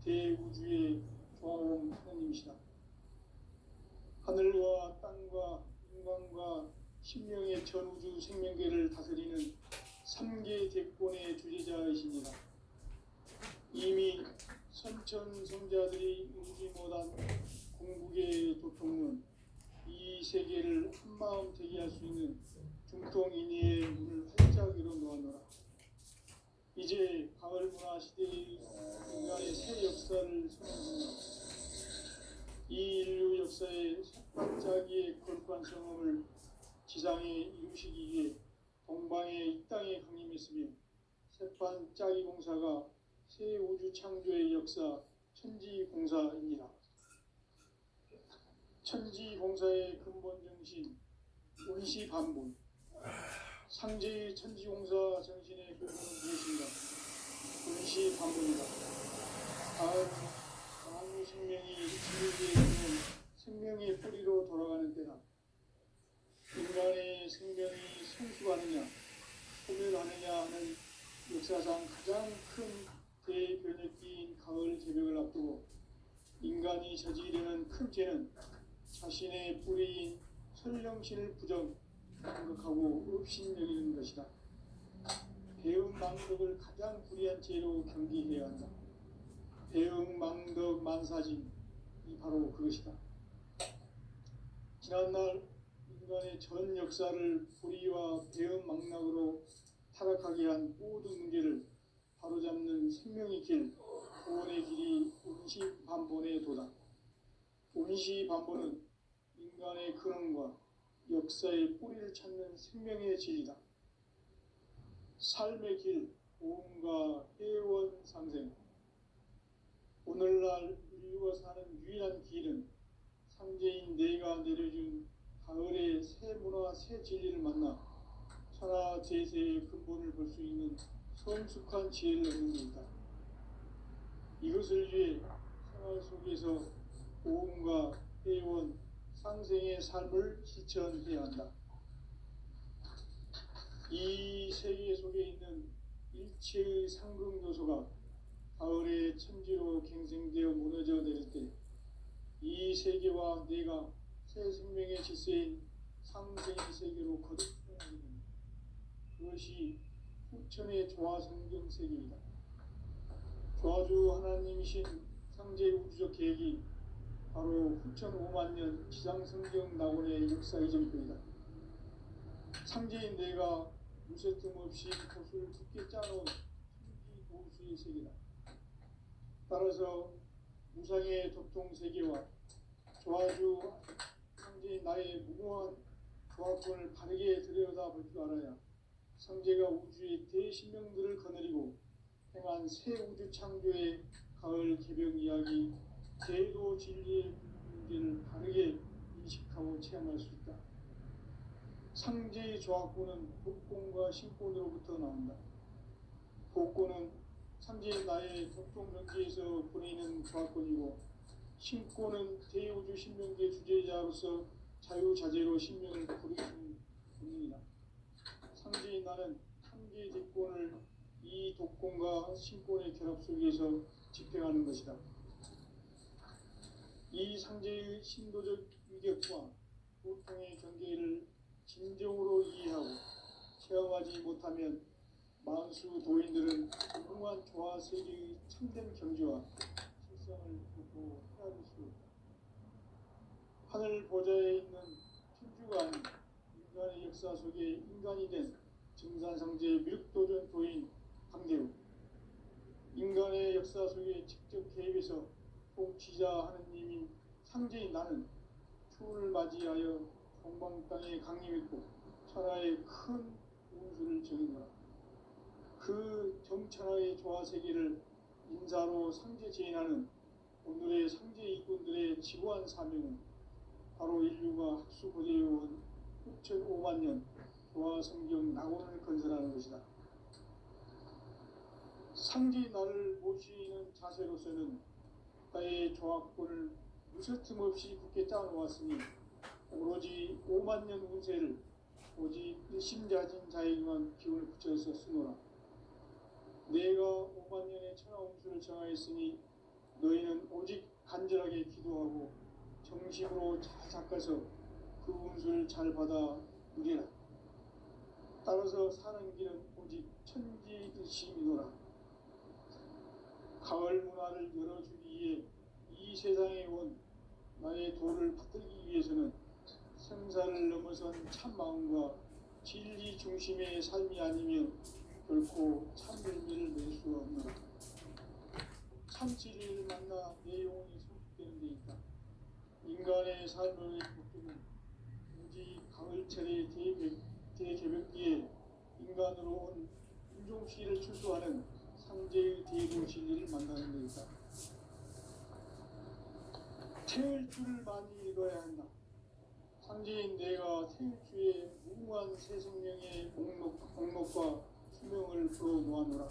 대우주의 조화로운 하느님이시다. 하늘과 땅과 인간과 신명의 전우주 생명계를 다스리는 3계 대권의 주재자이십니다. 이미 선천성자들이 이루지 못한 궁극의 도통은 이 세계를 한마음 되게 할 수 있는 중통인의의 문을 활짝 열어놓았노라. 이제 가을 문화 시대의 인간의 새 역사를 선언합니다. 이 인류 역사의 석반짜기의 거룩한 성험을 지상에 이루시기 위해 동방의 이 땅에 강림했으며 색반짜기 공사가 새 우주 창조의 역사 천지공사입니다. 천지공사의 근본 정신 운시반본, 상제의 천지공사 정신의 근본은 무엇인가? 운시반본이다. 만유 생명이 지구계에 있는 생명의 뿌리로 돌아가는 때나 인간의 생명이 성숙하느냐 소멸하느냐 하는 역사상 가장 큰 대변혁기인 가을 개벽을 앞두고 인간이 저지르는 큰 죄는 자신의 뿌리인 설령신을 생각하고 업신여기는 것이다. 배은망덕을 가장 불의한 죄로 경계해야 한다. 배은망덕 만사진이 바로 그것이다. 지난날 인간의 전 역사를 불의와 배은망락으로 타락하게 한 모든 문제를 바로잡는 생명의 길, 구원의 길이 운시반본의 도다. 운시반본은 인간의 근원과 역사의 뿌리를 찾는 생명의 진리다. 삶의 길, 보험과 회원 상생. 오늘날 인류가 사는 유일한 길은 상제인 내가 내려준 가을의 새 문화, 새 진리를 만나 천하 제세의 근본을 볼 수 있는 성숙한 지혜를 얻는 것이다. 이것을 위해 생활 속에서 보험과 회원, 상생의 삶을 실천해야 한다. 이 세계 속에 있는 일체의 상극 요소가 가을의 천지로 갱생되어 무너져 내릴 때 이 세계와 내가 새 생명의 질서인 상생의 세계로 거듭나게 됩니다. 그것이 후천의 조화성경 세계이다. 조화주 하나님이신 상제 우주적 계획이 바로 후천 5만 년 지상성경 낙원의 역사 이전표이다. 상제인 내가 무쇠 틈 없이 돛을 굳게 짜놓은 천지 도수의 세계다. 따라서 무상의 도통 세계와 조화주 상제인 나의 무궁한 조화권을 바르게 들여다볼 줄 알아야 상제가 우주의 대신명들을 거느리고 행한 새 우주 창조의 가을 개벽 이야기 제도 진리의 문제를 바르게 인식하고 체험할 수 있다. 상제의 조화권은 복권과 신권으로부터 나온다. 복권은 상제의 나의 도통 경지에서 보내는 조화권이고 신권은 대우주 신명계 주제자로서 자유자재로 신명을 부르는 본능이다. 상제의 나는 상제의 대권을 이 독권과 신권의 결합 속에서 집행하는 것이다. 이 상제의 신도적 위격과 보통의 경계를 진정으로 이해하고 체험하지 못하면 만수 도인들은 무궁한 조화 세계의 참된 경지와 실상을 보고 헤아릴 수 없다. 하늘 보좌에 있는 천주가 아닌 인간의 역사 속에 인간이 된 증산상제의 밀도전 도인 강대우, 인간의 역사 속에 직접 개입해서 통치자 하느님인 상제인 나는 추운을 맞이하여 동방 땅에 강림했고 천하의 큰 운수를 정했노라. 그 정천하의 조화 세계를 인사로 상제 제인하는 오늘의 상제 이꾼들의 지고한 사명은 바로 인류가 학수고대해온 6,5만 년 조화 성경 낙원을 건설하는 것이다. 상제 나를 모시는 자세로서는 나의 조화권을 무쇠틈 없이 굳게 짜놓았으니 오로지 5만 년 운세를 오직 일심자진 자에게만 기운을 붙여서 쓰노라. 내가 5만 년의 천하 운수를 정하였으니 너희는 오직 간절하게 기도하고 정심으로 잘 닦아서 그 운수를 잘 받아 누리라. 따라서 사는 길은 오직 천지일심이노라. 가을 문화를 열어주기 위해 이 세상에 온 나의 도를 받들기 위해서는 생사를 넘어선 참마음과 진리 중심의 삶이 아니면 결코 참열매를 낼 수 없노라. 참 진리를 만나 내 영혼이 성숙되는 데 있다. 인간의 삶의 목적은 오직 가을철의 대개벽기에 인간으로 온 인종시를 출소하는 상제의 대부 진리를 만나는 데 있다. 태을 줄을 많이 읽어야 한다. 상제인 내가 태을 주에 무궁한 새 생명의 목록과 수명을 풀어놓아노라.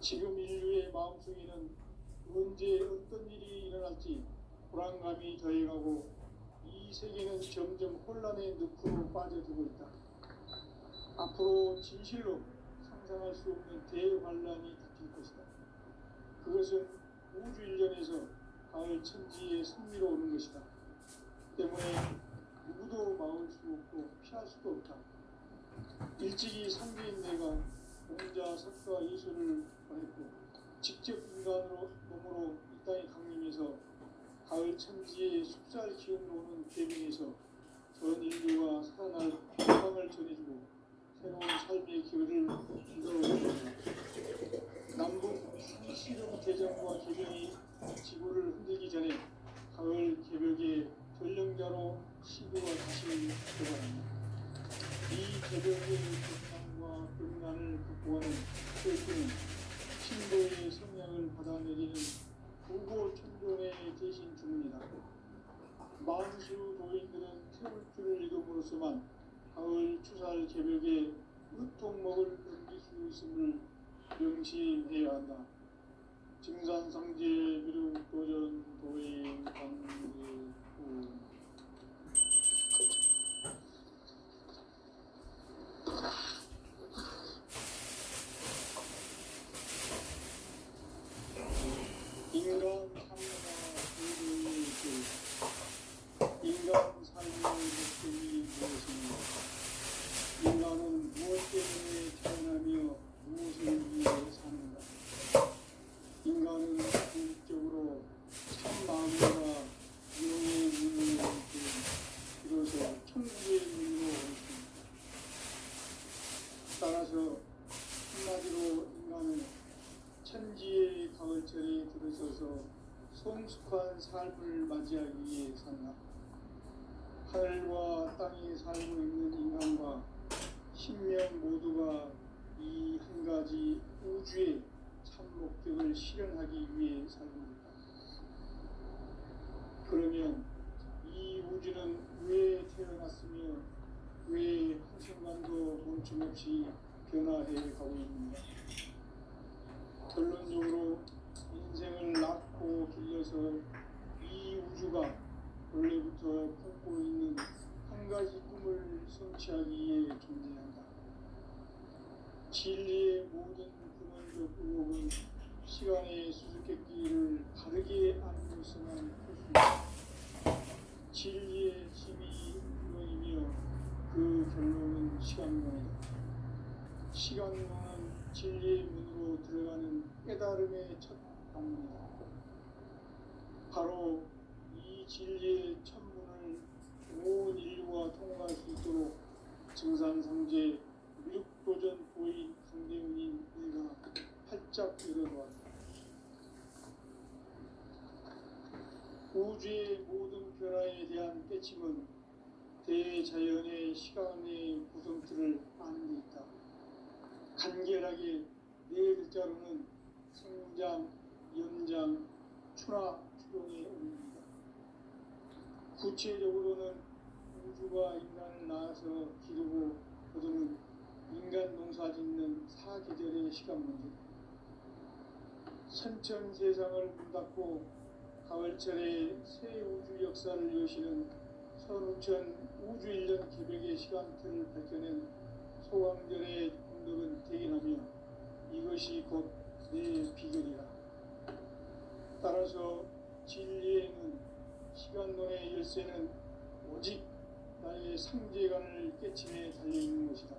지금 인류의 마음속에는 언제 어떤 일이 일어날지 불안감이 더해가고 이 세계는 점점 혼란의 늪으로 빠져들고 있다. 앞으로 진실로 상상할 수 없는 대환란이 닥칠 것이다. 그것은 우주 일련에서 가을 천지의 승리로 오는 것이다. 때문에 누구도 막을 수 없고 피할 수도 없다. 일찍이 상제인 내가 공자, 석가, 예수를 보냈고 직접 인간으로 몸으로 이 땅에 강림해서 가을 천지의 숲살 기운으로 오는 대변에서 전 인류가 살아날 희망을 전해주고 새로운 삶의 기회를 이끌어옵니다. 남북 상시령 대전과 개변이 지구를 흔들기 전에 가을 개벽의 전령자로 시구가 다시 되어갑니다. 이 개벽의 고난과 병난을 극복하는 철수는 신도의 성향을 받아내리는 부고 천존의 대신 주문이다. 만수 도인들은 태울 줄을 읽음으로써만 가을 추살 개벽에 으통목을 넘길 수 있음을 명심해야 한다. 증산상제 미륵도전 도인 강제구 인간 삶의 목적이 무엇입니까? 인간은 무엇 때문에 태어나며 무엇을 위해 사는가? 인간은 궁극적으로 참 마음과 영의 문을 열고 비로소 천국의 문으로 올 수 있다. 따라서 한마디로 인간은 천지의 가을철에 들어서서 성숙한 삶을 맞이하기 위해 산다. 하늘과 땅에 살고 있는 인간과 신명 모두가 이 한 가지 우주의 참 목적을 실현하기 위해 살고 있다. 그러면 이 우주는 왜 태어났으며 왜 한순간도 멈춤없이 변화해 가고 있는가? 결론적으로 인생을 낳고 길러서 이 우주가 원래부터 품고 있는 한 가지 꿈을 성취하기 위해 존재한다. 진리의 모든 근원적 의혹은 시간의 수수께끼를 바르게 알고서만 풀 수 있다. 진리의 힘이 운명이며 그 결론은 시간론이다. 시간론은 진리의 문으로 들어가는 깨달음의 첫 방문이다. 바로 이 진리의 천문을 온 인류가 통과할 수 있도록 증산상제 미륵도전 보인 강대훈인 내가 활짝 열어놓았다. 우주의 모든 변화에 대한 깨침은 대자연의 시간의 구성틀을 아는 데 있다. 간결하게 네 글자로는 생장, 연장, 추나, 추동의 의미입니다. 구체적으로는 우주가 인간을 낳아서 기르고 거두는 인간 농사 짓는 사계절의 시간 문제다. 선천 세상을 문 닫고 가을철에 새 우주 역사를 여시는 선우천 우주 일년 개벽의 시간틀을 밝혀낸 소강절의 공덕은 대견하며 이것이 곧 내 비결이라. 따라서 진리에는 시간론의 열쇠는 오직 나의 상제관을 깨침에 달려있는 것이다.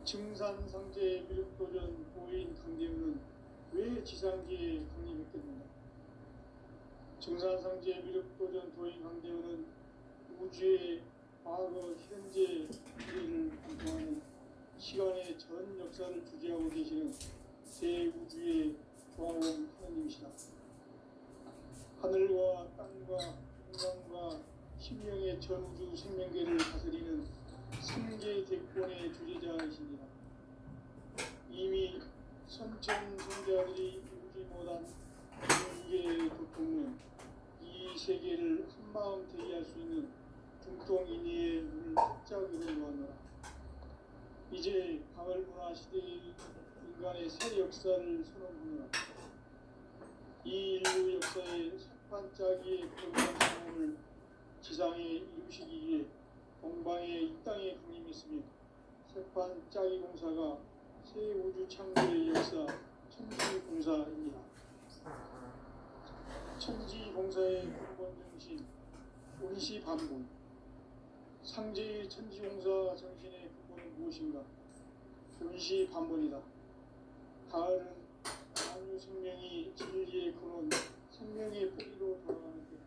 증산상제 미륵도전 보인 강대우는 왜 지상계에 강림했겠는가? 증산상제 미륵도전 도인 강대우는 우주의 과거, 현재, 미래를 관통하는 시간의 전 역사를 주재하고 계시는 대우주의 조화원 하느님이시다. 하늘과 땅과 인간과 신명의 전우주 생명계를 다스리는 삼계 대권의 주재자이십니다. 이미 선천성자들이 이루지 못한 인계의 도통은 이 세계를 한마음 대기할 수 있는 중통인의의 문을 활짝 열어놓았노라. 이제 가을문화 시대의 인간의 새 역사를 선언하노라. 이 인류 역사의 석판짜기의 거룩한 경험을 지상에 이루시기 위해 동방의 이 땅에 강림했으며 석판짜기 공사가 새 우주 창조의 역사 천지공사입니다. 천지공사의 근본 정신 운시반본. 상제의 천지공사 정신의 근본은 무엇인가? 운시반본이다. 가을은 만유 생명이 진리의 근원, 생명의 뿌리로 돌아가는 때다.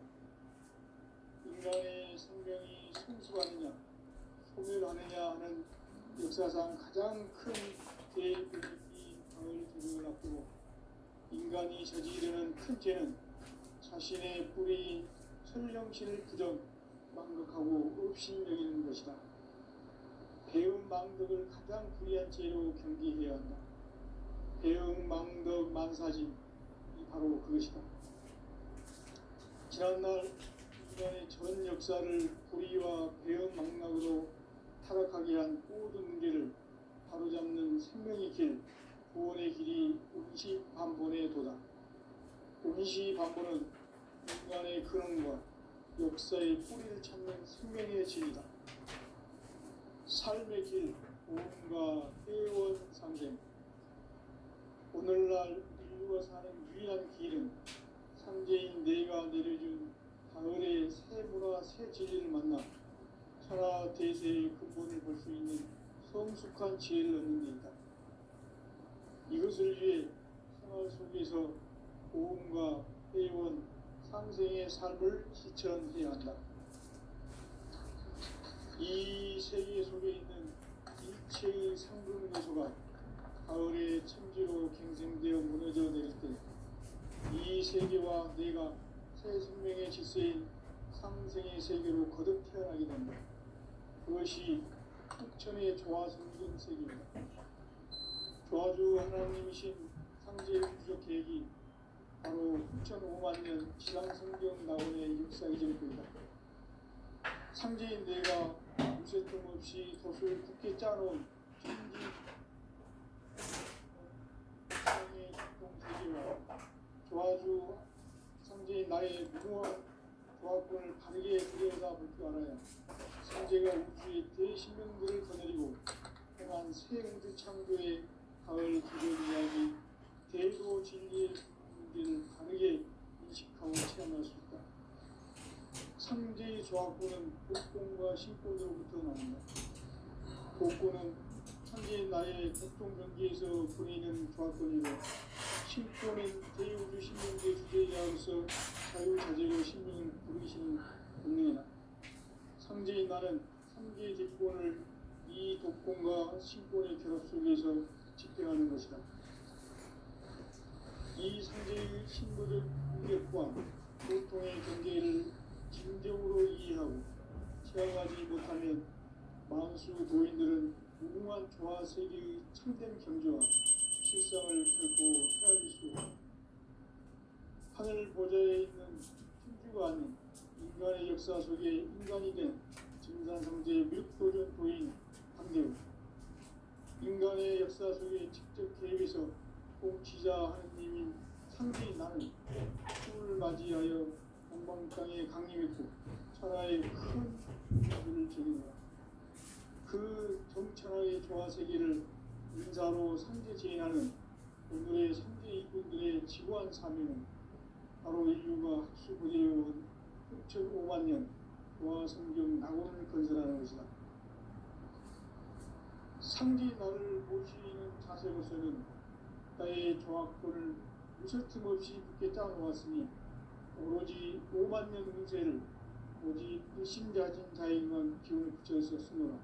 인간의 생명이 성숙하느냐, 소멸하느냐 하는 역사상 가장 큰 대변이 가을 계절을 앞두고 인간이 저지르는 큰 죄는 자신의 뿌리인 천령신을 부정, 망덕하고 업신여기는 것이다. 배움 망덕을 가장 불의한 죄로 경계해야 한다. 배움 망덕 만사진이 바로 그것이다. 지난날 인간의 전 역사를 불의와 배움 망락으로 타락하게 한 모든 문제를 바로잡는 생명의 길, 구원의 길이 운시반본의 도다. 운시반본은 인간의 근원과 역사의 뿌리를 찾는 생명의 진리다. 삶의 길, 고음과 회원 상생. 오늘날 인류가 사는 유일한 길은 상제인 내가 내려준 가을의 새 문화, 새 진리를 만나 천하 대세의 근본을 볼 수 있는 성숙한 지혜를 얻는 데 있다. 이것을 위해 생활 속에서 고음과 회원, 상생의 삶을 실천해야 한다. 이 세계 속에 있는 일체의 상금 요소가 가을의 천지로 갱생되어 무너져 내릴 때 이 세계와 내가 새 생명의 질서인 상생의 세계로 거듭 태어나게 된다. 그것이 흑천의 조화성전 세계입니다. 조화주 하나님이신 상제의 우주적 계획이 바로 9,500년 지상성경 나원의 역사 이전입니다. 상제인 내가 무쇠통 없이 돛을 굳게 짜놓은 천지 세상의 공세계와 조화주 상제인 나의 무궁한 조화권을 바르게 들여다볼 줄 알아야 상제가 우주의 대신명들을 거느리고 행한 새 우주 창조의 가을 기존 이야기 대도 진리의 문제를 바르게 인식하고 체험할 수 있다. 상제의 조화권은 복권과 신권으로부터 나온다. 복권은 상제인 나의 고통 경계에서 보이는 조화권이고 신권은 대우주 신명계 주제자로서 자유자재로 신명을 부르시는 본능이다. 상제인 나는 상제의 대권을 이 독권과 신권의 결합 속에서 집행하는 것이다. 이 상제의 신부적 능력과 고통의 경계를 진정으로 이해하고 체험하지 못하면 만수 도인들은 무궁한 조화 세계의 참된 경지와 실상을 결코 헤아릴 수 없다. 하늘 보좌에 있는 천주가 아닌 인간의 역사 속에 인간이 된 증산상제 미륵도전 도인 강대우. 인간의 역사 속에 직접 개입해서 공치자 하느님인 상제인 나는 추을 맞이하여 동방 땅에 강림했고 천하의 큰 일을 제기하라. 그 정천하의 조화 세계를 인사로 상제 제인하는 오늘의 삼재 일꾼들의 지구한 사명은 바로 인류가 학수부대해온 흑천 5만 년 도화 성경 낙원을 건설하는 것이다. 상지 나를 모시는 자세로서는 나의 조합권을 무설틈 없이 굳게 짜놓았으니 오로지 5만 년 운세를 오직 일심자진 자에게만 기운을 붙여서 쓰노라.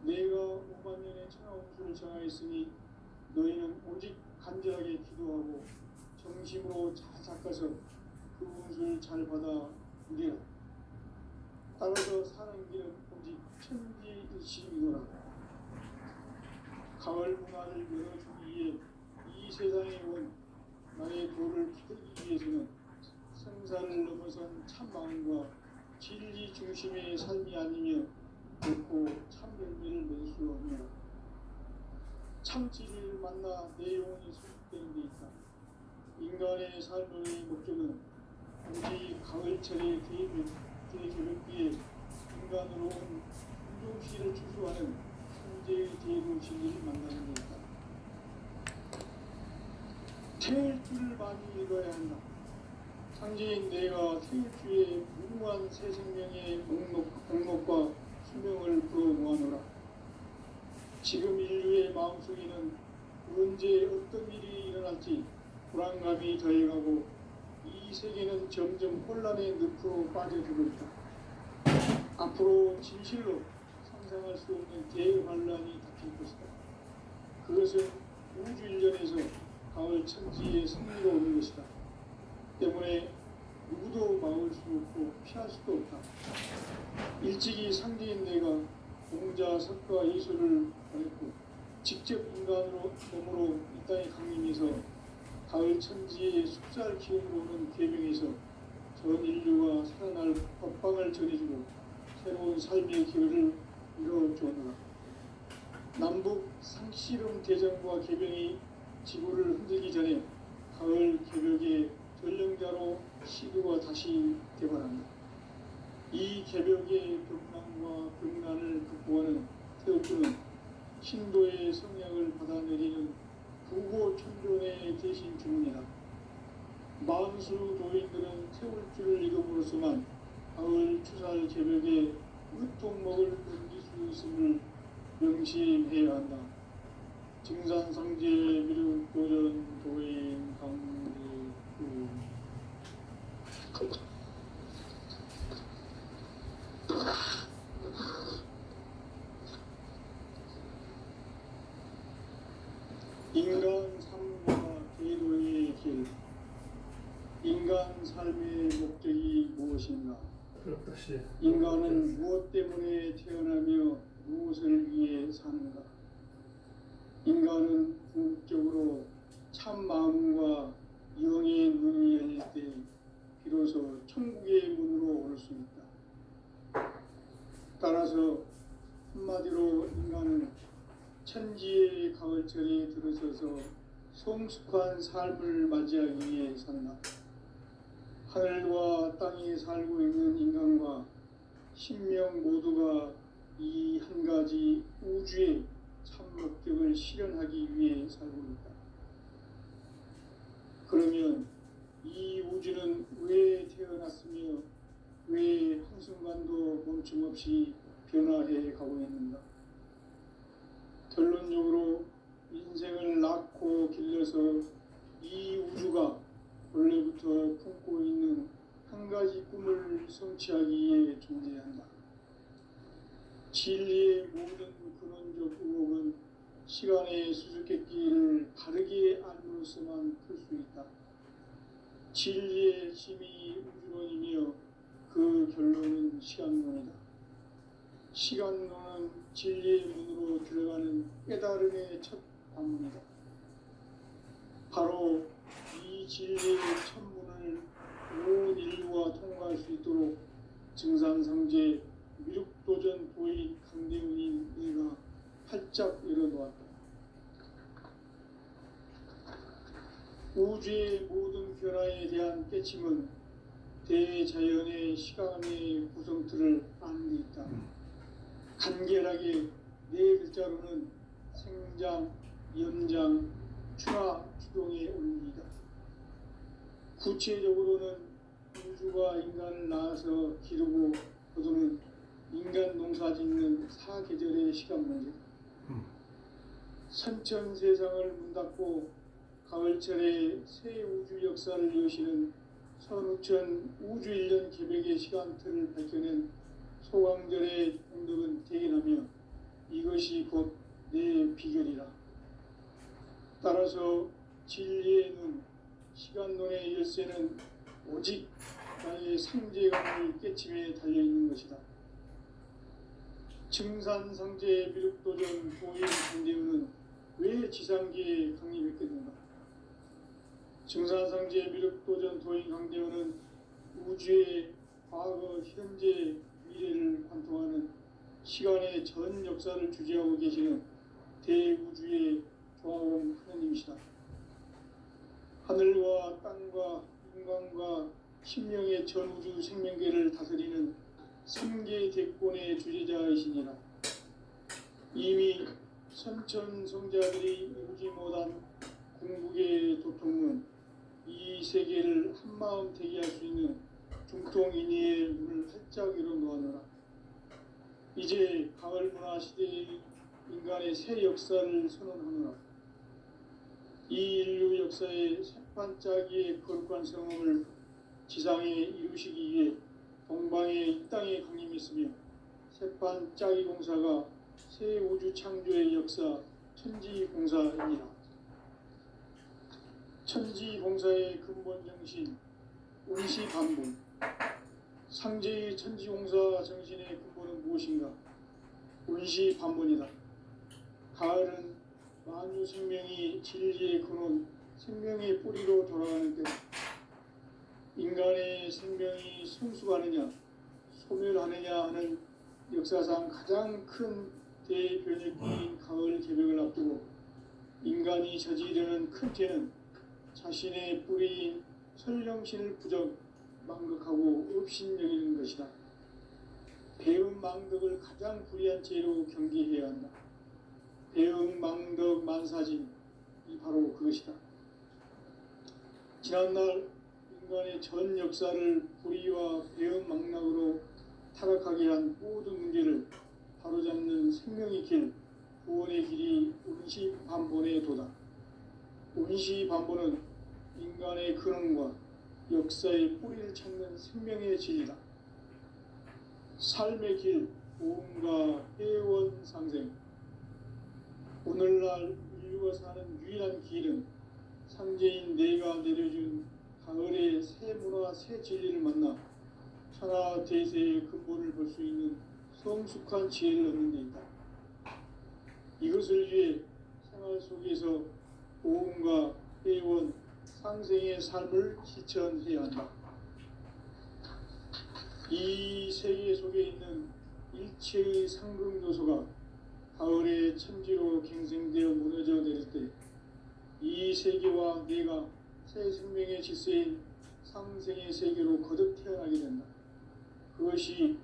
내가 5만 년의 천하 운수를 정하였으니 너희는 오직 간절하게 기도하고 정심으로 잘 닦아서 그 운수를 잘 받아 누리라. 따라서 사는 길은 오직 천지일심이노라. 가을 문화를 열어주기 위해 이 세상에 온 나의 도를 기들기 위해서는 생사를 넘어선 참마음과 진리 중심의 삶이 아니며 결코 참열매를 맺을 수 없노라. 참진리를 만나 내 영혼이 소속되는 데 있다. 인간의 삶의 목적은 오직 가을철의 대조력기에 인간으로 온 운종시를 추수하는 현재의 대도 진리를 만나는 데 있다. 태일주를 많이 읽어야 한다. 상제인 내가 태일주의 무궁한 새 생명의 목록과 수명을 불어 모아노라. 지금 인류의 마음속에는 언제 어떤 일이 일어날지 불안감이 더해가고 이 세계는 점점 혼란의 늪으로 빠져들고 있다. 앞으로 진실로 상상할 수 없는 대환란이 닥칠 것이다. 그것은 우주 일련에서 가을 천지의 승리로 오는 것이다. 때문에 누구도 막을 수 없고 피할 수도 없다. 일찍이 상제인 내가 공자, 석가, 예수를 보냈고 직접 인간으로 몸으로 이 땅에 강림해서 가을 천지의 숲살 기운으로 오는 계명에서 전 인류가 살아날 법방을 전해주고 새로운 삶의 기회를 이뤄주었노라. 남북 상씨름 대전과 계병이 지구를 흔들기 전에 가을 개벽의 전령자로 시드가 다시 개발한다. 이 개벽의 병난과 병난을 극복하는 태극주는 신도의 성령을 받아내리는 부고천존의 대신 주문이다. 만수 도인들은 태울주를 이름으로서만 가을 추살 개벽의 으통목을 넘길 수 있음을 명심해야 한다. 증산상제 미륵도전 도인 강대구 인간 삶과 대도의 길. 인간 삶의 목적이 무엇인가? 인간은 무엇 때문에 태어나며 무엇을 위해 사는가? 인간은 궁극적으로 참 마음과 영의 눈이 열릴 때 비로소 천국의 문으로 올 수 있다. 따라서 한마디로 인간은 천지의 가을철에 들어서서 성숙한 삶을 맞이하기 위해 산다. 하늘과 땅에 살고 있는 인간과 신명 모두가 이 한 가지 우주의 참 목적을 실현하기 위해 살고 있다. 그러면 이 우주는 왜 태어났으며 왜 한순간도 멈춤없이 변화해 가고 있는가? 결론적으로 인생을 낳고 길러서 이 우주가 원래부터 품고 있는 한 가지 꿈을 성취하기 위해 존재한다. 진리의 모든 근원적 의혹은 시간의 수수께끼를 바르게 알므로서만 풀 수 있다. 진리의 힘이 우주론이며 그 결론은 시간론이다. 시간론은 진리의 문으로 들어가는 깨달음의 첫 방문이다. 바로 이 진리의 첫 문을 온 인류가 통과할 수 있도록 증산상제 미륵도전 도인 강대훈인 내가 활짝 열어놓았다. 우주의 모든 변화에 대한 깨침은 대자연의 시간의 구성틀을 아는 데 있다. 간결하게 네 글자로는 생장, 연장, 추나 추동에 올리다. 구체적으로는 우주가 인간을 낳아서 기르고 거두는 인간 농사짓는 사계절의 시간 문제. 선천 세상을 문 닫고 가을철에 새 우주 역사를 여시는 선우천 우주 1년 계획의 시간틀을 밝혀낸 소강절의 공덕은 대견하며 이것이 곧 내 비결이라. 따라서 진리의 눈, 시간론의 열쇠는 오직 나의 상제감을 깨침에 달려있는 것이다. 증산상제 미륵도전 도인 강대우는 왜 지상계에 강림했겠는가? 증산상제 미륵도전 도인 강대우는 우주의 과거, 현재, 미래를 관통하는 시간의 전 역사를 주재하고 계시는 대우주의 조화원 하느님이시다. 하늘과 땅과 인간과 신명의 전우주 생명계를 다스리는 3계 대권의 주제자이시니라. 이미 선천성자들이 이루지 못한 궁극의 도통은 이 세계를 한마음 대기할 수 있는 중통인의의 문을 활짝 열어놓았노라. 이제 가을 문화 시대의 인간의 새 역사를 선언하노라. 이 인류 역사의 새판짜기의 거룩한 성험을 지상에 이루시기 위해 동방의 이 땅에 강림했으며 새판짜기 공사가 새 우주 창조의 역사 천지공사입니다. 천지공사의 근본 정신 운시반본. 상제의 천지공사 정신의 근본은 무엇인가? 운시반본이다. 가을은 만유 생명이 진리의 근원, 생명의 뿌리로 돌아가는 때 인간의 생명이 성숙하느냐, 소멸하느냐 하는 역사상 가장 큰 대변혁기인 가을 개벽을 앞두고 인간이 저지르는 큰 죄는 자신의 뿌리인 설령신을 부정, 망극하고 업신여기는 것이다. 배음 망덕을 가장 불의한 죄로 경계해야 한다. 배음 망덕 만사진이 바로 그것이다. 지난날 인간의 전 역사를 불의와 배음 망락으로 타락하게 한 모든 문제를 바로잡는 생명의 길, 구원의 길이 운시반본의 도다. 운시반본은 인간의 근원과 역사의 뿌리를 찾는 생명의 진리다. 삶의 길, 보험과 회원 상생. 오늘날 인류가 사는 유일한 길은 상제인 내가 내려준 가을의 새 문화, 새 진리를 만나 천하 대세의 근본을 볼 수 있는 성숙한 지혜를 얻는 데 있다. 이것을 위해 생활 속에서 보험과 회원, 상생의 삶을 실천해야 한다. 이 세계 속에 있는 일체의 상승 요소가 가을의 천지로 갱생되어 무너져 내릴 때 이 세계와 내가 새 생명의 질서인 상생의 세계로 거듭 태어나게 된다. 그것이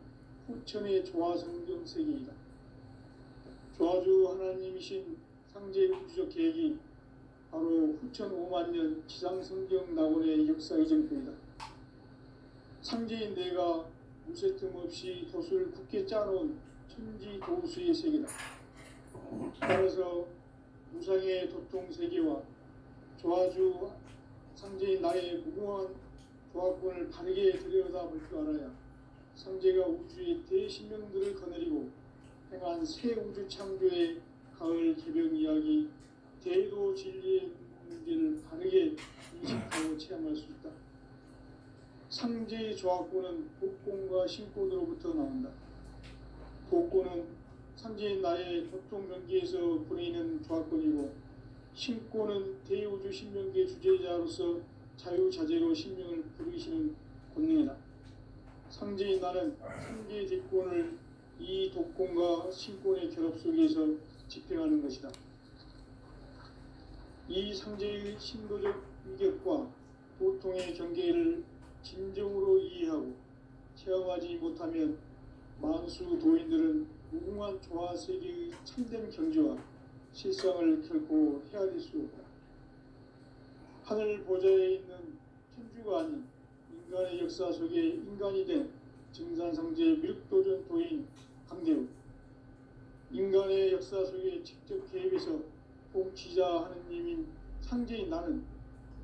후천의 조화성경 세계이다. 조화주 하나님이신 상제 우주적 계획이 바로 후천 5만년 지상성경 낙원의 역사 이정표이다. 상제인 내가 무쇠 틈 없이 돛을 굳게 짜놓은 천지 도수의 세계다. 따라서 무상의 도통 세계와 조화주 상제인 나의 무궁한 조화권을 바르게 들여다볼 줄 알아야 상제가 우주의 대신명들을 거느리고 행한 새 우주 창조의 가을 개벽 이야기 대도 진리의 문제를 바르게 인식하고 체험할 수 있다. 상제의 조화권은 복권과 신권으로부터 나온다. 복권은 상제인 나의 도통 경계에서 보내는 조화권이고 신권은 대우주 신명계 주제자로서 자유자재로 신명을 부르시는 권능이다. 상제인 나는 상계 대권을 이 독권과 신권의 결합 속에서 집행하는 것이다. 이 상제의 신도적 위격과 도통의 경계를 진정으로 이해하고 체험하지 못하면 만수 도인들은 무궁한 조화 세계의 참된 경지와 실상을 결코 헤아릴 수 없다. 하늘 보좌에 있는 천주가 아닌 인간의 역사 속에 인간이 된 증산상제 미륵도전 도인 강대우, 인간의 역사 속에 직접 개입해서 통치자 하느님인 상제인 나는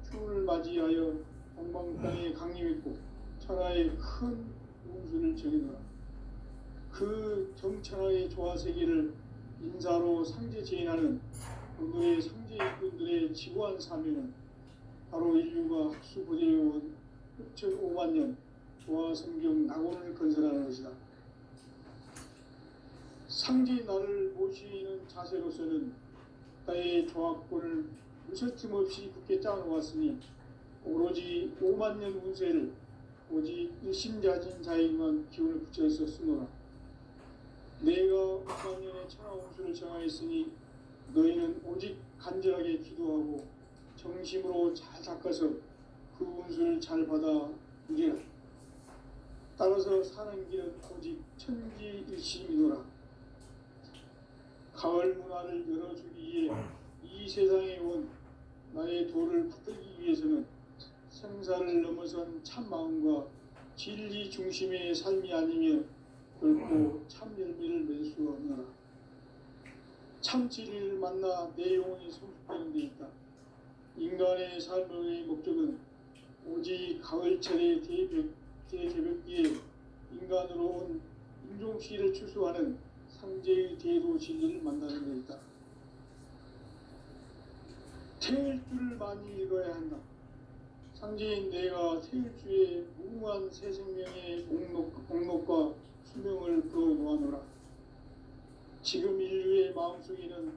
추운을 맞이하여 동방 땅에 강림했고 천하의 큰 운수를 정해놓아 그 정천하의 조화세계를 인사로 상제 제인하는 오늘의 상제 일꾼들의 지구한 사명은 바로 인류가 학수고대해온 6,500만 년 조화성경 낙원을 건설하는 것이다. 상제인 나를 모시는 자세로서는 나의 조화권을 무설팀 없이 굳게 짜놓았으니 오로지 5만 년 운세를 오직 일심자진 자에게만 기운을 붙여서 쓰노라. 내가 5만 년의 천하 운수를 정하였으니 너희는 오직 간절하게 기도하고 정심으로 잘 닦아서 그 운수를 잘 받아 누리라. 따라서 사는 길은 오직 천지일심이노라. 가을 문화를 열어주기 위해 이 세상에 온 나의 도를 붙들기 위해서는 생사를 넘어선 참 마음과 진리 중심의 삶이 아니면 결코 참 열매를 맺을 수가 없노라. 참 진리를 만나 내 영혼이 성숙되는 데 있다. 인간의 삶의 목적은 오직 가을철의 대개벽기에 인간으로 온 인종시를 추수하는 상제의 대도 진리를 만나는 데 있다. 태을 줄을 많이 읽어야 한다. 상제인 내가 태을주의 무궁한 새 생명의 목록과 수명을 풀어놓아노라. 지금 인류의 마음속에는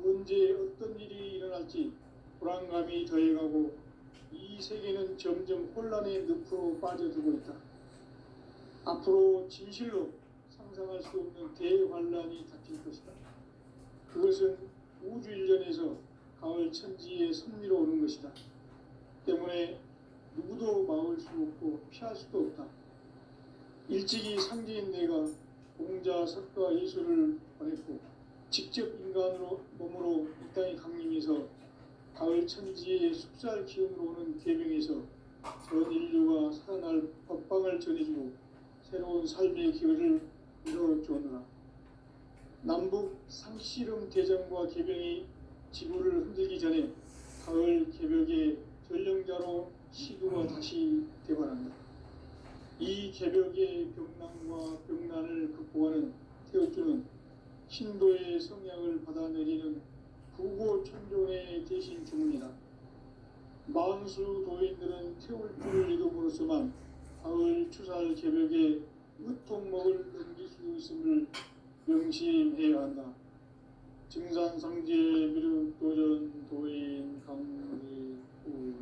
언제 어떤 일이 일어날지 불안감이 더해가고 이 세계는 점점 혼란의 늪으로 빠져들고 있다. 앞으로 진실로 상상할 수 없는 대환란이 닥칠 것이다. 그것은 우주 일련에서 가을 천지의 섭리로 오는 것이다. 때문에 누구도 막을 수 없고 피할 수도 없다. 일찍이 상제인 내가 공자, 석가, 예수를 보냈고 직접 인간으로 몸으로 이 땅에 강림해서 가을 천지의 숲살 기운으로 오는 계명에서 전 인류가 살아날 법방을 전해주고 새로운 삶의 기회를 이뤄주었노라. 남북 상씨름 대전과 계병이 지구를 흔들기 전에 가을 개벽의 전령자로 시구가 다시 되관한다. 이 개벽의 병난과 병난을 극복하는 태어주는 신도의 성향을 받아내리는 구고천존의 대신 주문이다. 만수 도인들은 태울주를 이름으로서만 가을 추살 개벽의 으통목을 넘길 수 있음을 명심해야 한다. 증산상제 미륵도전 도인 강대우.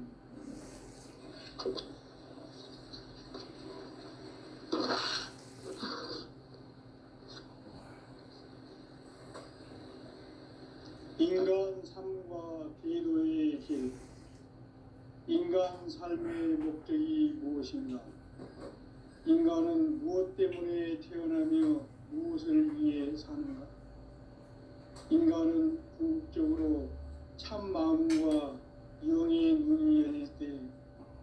인간 삶과 기도의 길. 인간 삶의 목적이 무엇인가? 인간은 무엇 때문에 태어나며 무엇을 위해 사는가? 인간은 궁극적으로 참 마음과 영의 눈이 열릴 때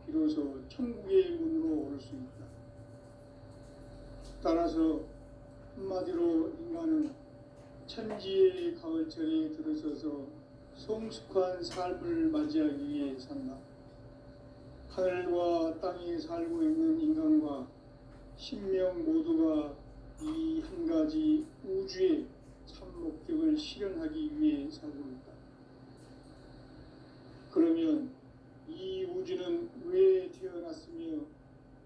비로소 천국의 문으로 오를 수 있다. 따라서 한마디로 인간은 천지의 가을철에 들어서서 성숙한 삶을 맞이하기 위해 산다. 하늘과 땅에 살고 있는 인간과 신명 모두가 이 한 가지 우주의 참 목적을 실현하기 위해 살고 있다. 그러면 이 우주는 왜 태어났으며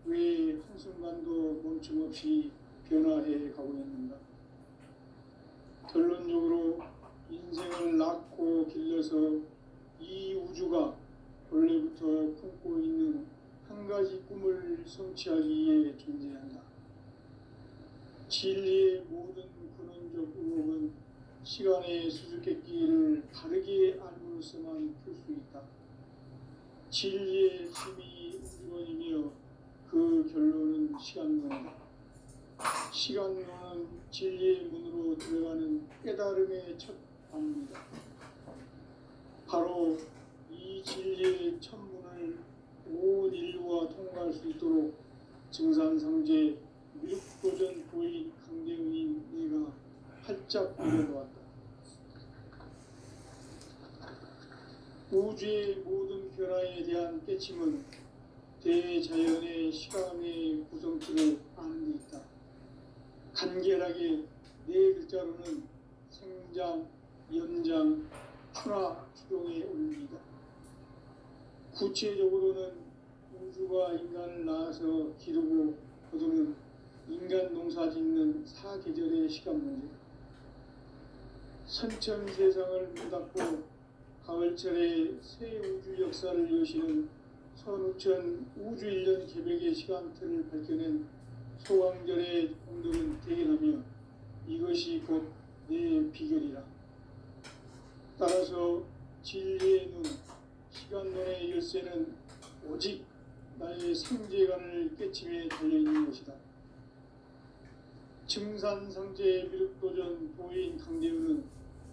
왜 한순간도 멈춤없이 변화해 가고 있는가? 결론적으로 인생을 낳고 길러서 이 우주가 원래부터 품고 있는 한 가지 꿈을 성취하기 위해 존재한다. 진리의 모든 근원적 의혹은 시간의 수수께끼를 다르게 알므로서만 풀 수 있다. 진리의 힘이 우주론이며 그 결론은 시간론이다. 시간론은 진리의 문으로 들어가는 깨달음의 첫 방문이다. 바로 이 진리의 천문을 온 인류가 통과할 수 있도록 증산상제 미륵도전 도인 강대웅인 내가 활짝 열어놓았다. 우주의 모든 변화에 대한 깨침은 대자연의 시간의 구성틀을 아는 데 있다. 간결하게 네 글자로는 생장, 연장, 출하, 추동의 원리이다. 구체적으로는 우주가 인간을 낳아서 기르고 거두는 인간 농사 짓는 사계절의 시간 문제, 선천 세상을 문닫고 가을철에 새 우주 역사를 여시는 선우천 우주 1년 개백의 시간틀을 밝혀낸 소강절의 공들은 대견하며 이것이 곧 내 비결이라. 따라서 진리의 눈, 시간론의 열쇠는 오직 나의 상제관을 깨침에 달려있는 것이다. 증산상제 미륵도전 도인 강대우는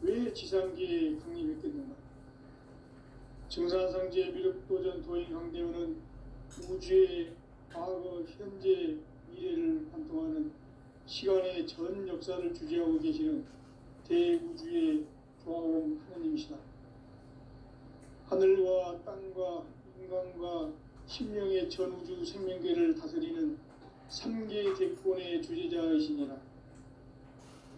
왜 지상계에 강림했겠는가? 증산상제 미륵도전 도인 강대우는 우주의 과거, 현재, 미래를 관통하는 시간의 전 역사를 주재하고 계시는 대우주의 조화원 하느님이시다. 하늘과 땅과 인간과 신명의 전우주 생명계를 다스리는 3계 대권의 주제자이시니라.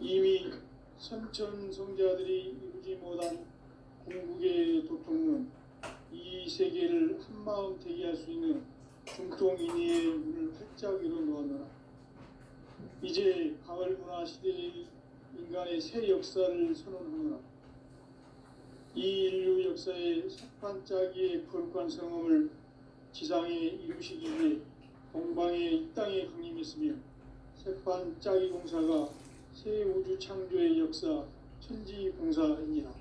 이미 선천성자들이 이루지 못한 궁극의 도통은 이 세계를 한마음 되게 할 수 있는 중통인의의 문을 활짝 열어놓았노라. 이제 가을 문화 시대의 인간의 새 역사를 선언하노라. 이 인류 역사의 석판짜기의 거룩한 성험을 지상에 이루시기 위해 동방의 이 땅에 강림했으며 석판짜기 공사가 새 우주 창조의 역사 천지공사입니다.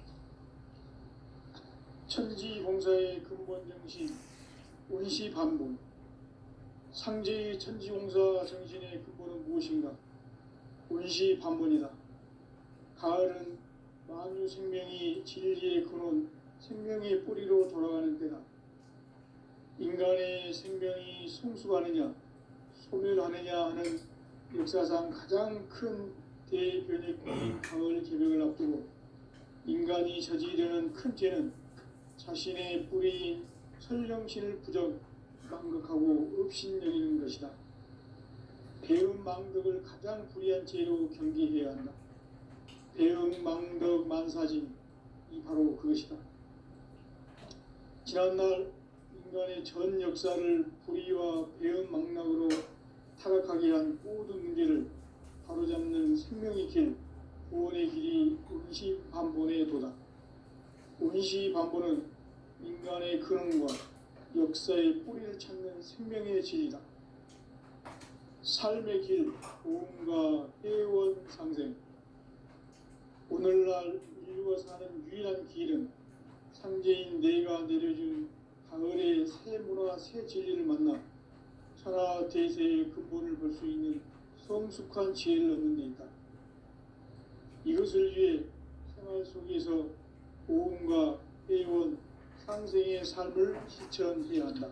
천지공사의 근본 정신 원시반본, 상제의 천지공사 정신의 근본은 무엇인가? 원시반본이다. 가을은 만유 생명이 진리의 근원, 생명의 뿌리로 돌아가는 때다. 인간의 생명이 성숙하느냐, 소멸하느냐 하는 역사상 가장 큰 대변혁기인 가을 개벽을 앞두고 인간이 저지르는 큰 죄는 자신의 뿌리인 설령신을 부정, 망극하고 업신여기는 것이다. 배음 망덕을 가장 불의한 죄로 경계해야 한다. 배음 망덕 만사진이 바로 그것이다. 지난날 인간의 전 역사를 불의와 배음 망락으로 타락하게 한 모든 문제를 바로잡는 생명의 길, 구원의 길이 원시반본의 도다. 원시반본은 인간의 근원과 역사의 뿌리를 찾는 생명의 진리다. 삶의 길, 보험과 회원 상생. 오늘날 인류가 사는 유일한 길은 상제인 내가 내려준 가을의 새 문화, 새 진리를 만나 천하 대세의 근본을 볼 수 있는 성숙한 지혜를 얻는 데 있다. 이것을 위해 생활 속에서 보험과 회원, 상생의 삶을 실천해야 한다.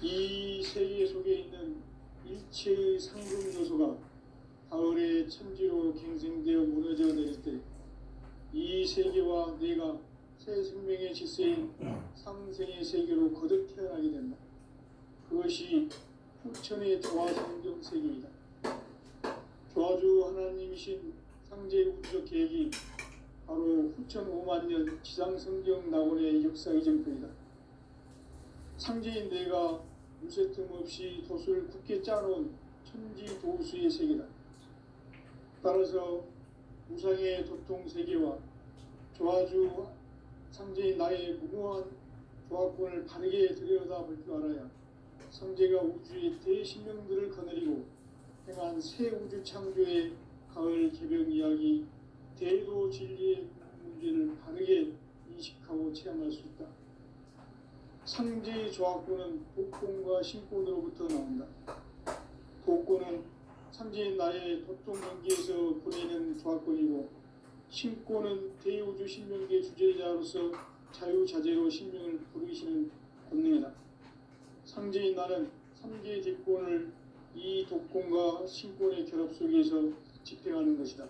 이 세계 속에 있는 일체의 상승 요소가 가을의 천지로 갱생되어 무너져 내릴 때 이 세계와 내가 새 생명의 질서인 상생의 세계로 거듭 태어나게 된다. 그것이 후천의 조화 성경 세계이다. 조화주 하나님이신 상제 우주적 계획이 바로 후천 5만 년 지상 성경 낙원의 역사 이정표이다. 상제인 내가 무쇠 틈 없이 돛을 굳게 짜놓은 천지 도수의 세계다. 따라서 무상의 도통 세계와 조화주 상제인 나의 무모한 조화권을 바르게 들여다볼 줄 알아야 상제가 우주의 대신령들을 거느리고 행한 새 우주 창조의 가을 개벽 이야기, 대도 진리의 문제를 바르게 인식하고 체험할 수 있다. 상제의 조화권은 복권과 신권으로부터 나온다. 복권은 상제인 나의 도통 경기에서 보내는 조화권이고 신고는 대우주 신명계 주제자로서 자유자재로 신명을 부르시는 권능이다. 상제인 나는 삼계의 직권을 이 독권과 신권의 결합 속에서 집행하는 것이다.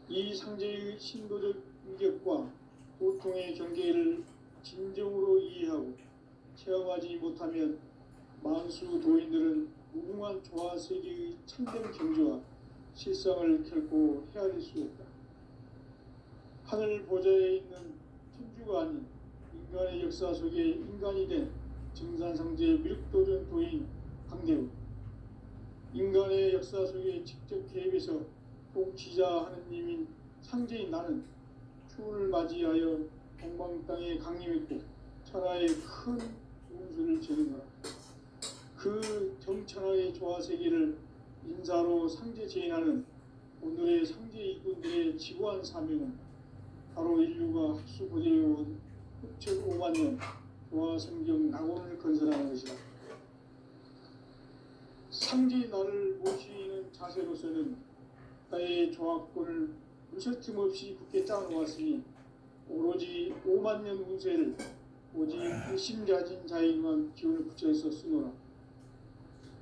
이 상제의 신도적 위격과 보통의 경계를 진정으로 이해하고 체험하지 못하면 만수 도인들은 무궁한 조화세계의 참된 경지와 실상을 결코 헤아릴 수 없다. 하늘 보좌에 있는 천주가 아닌 인간의 역사 속에 인간이 된 증산상제 밀국도전 도인 강대우, 인간의 역사 속에 직접 개입해서 통치자 하느님인 상제인 나는 추운을 맞이하여 동방 땅에 강림했고 천하의 큰 운수를 전해노라. 그 정천하의 조화세계를 인사로 상제 제인하는 오늘의 상제 이꾼들의 지구한 사명은 바로 인류가 학수고대해온 흑천 5만 년 조화성경 낙원을 건설하는 것이다. 상제의 나를 모시는 자세로서는 나의 조화권을 무설틈 없이 굳게 짜놓았으니 오로지 5만 년 운세를 오직 일심가진 자에게만 기운을 붙여서 쓰노라.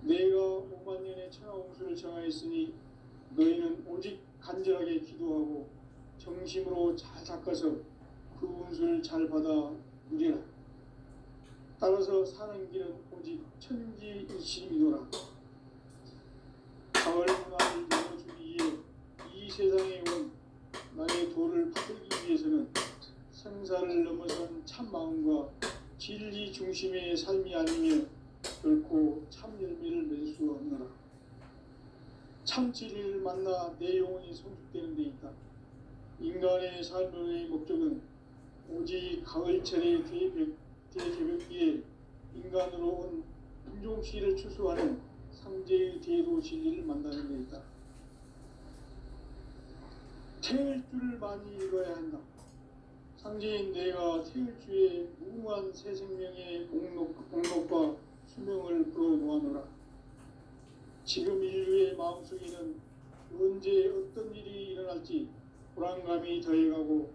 내가 5만 년의 천하홍수를 정하였으니 너희는 오직 간절하게 기도하고 정심으로 잘 닦아서 그 운수를 잘 받아 누리라. 따라서 사는 길은 오직 천지일심이노라. 가을 문화를 열어주기 위해 이 세상에 온 나의 도를 받들기 위해서는 생사를 넘어선 참 마음과 진리 중심의 삶이 아니면 결코 참 열매를 맺을 수 없노라. 참 진리를 만나 내 영혼이 성숙되는 데 있다. 인간의 삶의 목적은 오직 가을철의 대개벽기에 인간으로 온 인종시를 추수하는 상제의 대도 진리를 만나는 데 있다. 태을 줄을 많이 읽어야 한다. 상제인 내가 태을 주에 무궁한 새 생명의 목록과 수명을 불어놓아노라. 지금 인류의 마음속에는 언제 어떤 일이 일어날지 불안감이 더해가고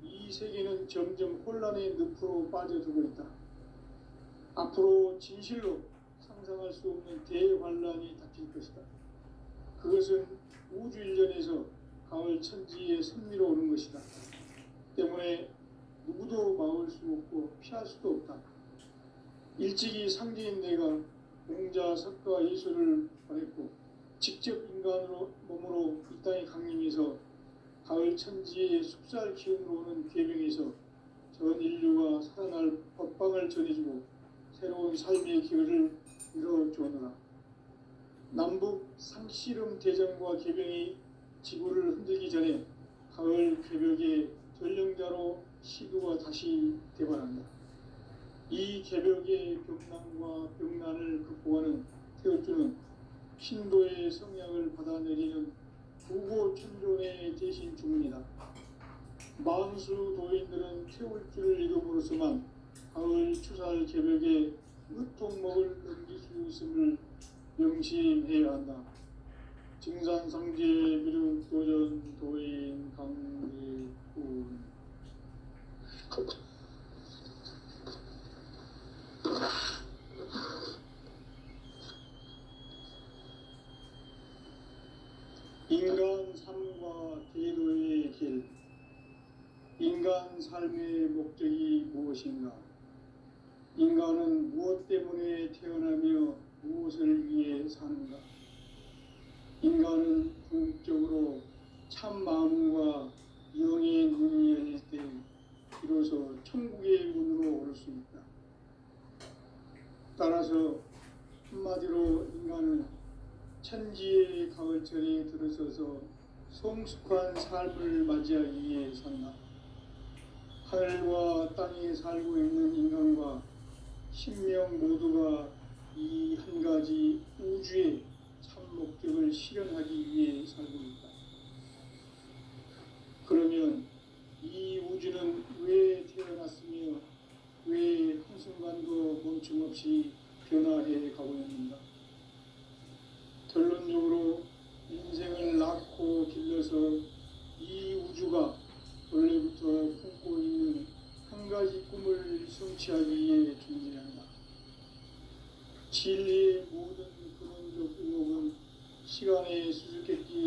이 세계는 점점 혼란의 늪으로 빠져들고 있다. 앞으로 진실로 상상할 수 없는 대환란이 닥칠 것이다. 그것은 우주 일전에서 가을 천지에 선미로 오는 것이다. 때문에 누구도 막을 수 없고 피할 수도 없다. 일찍이 상제인 내가 공자, 석가, 예수를 보냈고 직접 인간으로 몸으로 이 땅에 강림해서 가을 천지의 숲살 기운으로 오는 계명에서 전 인류가 살아날 법방을 전해주고 새로운 삶의 기회를 이뤄주었노라. 남북 상씨름 대전과 개병이 지구를 흔들기 전에 가을 개벽의 전령자로 시도가 다시 대발한다. 이 개벽의 병난과 병난을 극복하는 태울주는 신도의 성향을 받아내리는 부고천존의 대신 주문이다. 만수 도인들은 태울주를 이름으로서만 가을 추살 개벽에 으통목을 넘길 수 있음을 명심해야 한다. 증산상제 미륵도전 도인 강대훈. 인간 삶과 계도의 길. 인간 삶의 목적이 무엇인가? 인간은 무엇 때문에 태어나며 무엇을 위해 사는가? 인간은 궁극적으로 참 마음과 영의 눈이 열릴 때 비로소 천국의 문으로 오를 수 있다. 따라서 한마디로 인간은 천지의 가을철에 들어서서 성숙한 삶을 맞이하기 위해 산다. 하늘과 땅에 살고 있는 인간과 신명 모두가 이 한 가지 우주의 참 목적을 실현하기 위해 살고 있다. 그러면 이 우주는 왜 태어났으며 왜 한순간도 멈춤없이 변화해 가고 있는가? 결론적으로 인생을 낳고 길러서 성취하기 위해 존재한다. 진리의 모든 근원적 의혹은 시간의 수수께끼를